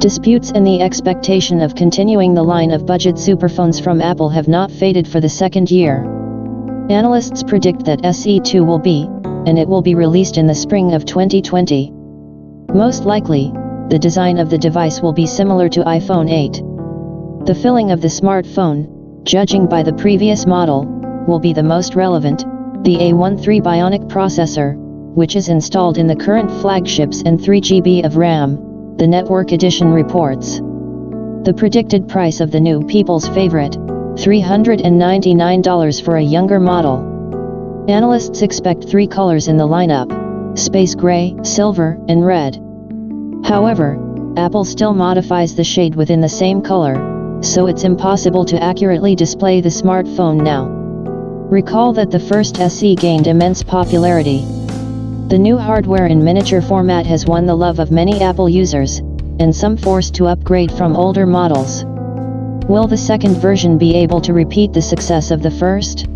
Disputes and the expectation of continuing the line of budget superphones from Apple have not faded for the second year. Analysts predict that SE2 will be, and it will be released in the spring of 2020. Most likely, the design of the device will be similar to iPhone 8. The filling of the smartphone, judging by the previous model, will be the most relevant, the A13 Bionic processor, which is installed in the current flagships, and 3 GB of RAM, the Network Edition reports. The predicted price of the new people's favorite, $399 for a younger model. Analysts expect 3 colors in the lineup: space gray, silver, and red. However, Apple still modifies the shade within the same color, so it's impossible to accurately display the smartphone now. Recall that the first SE gained immense popularity. The new hardware in miniature format has won the love of many Apple users, and some forced to upgrade from older models. Will the second version be able to repeat the success of the first?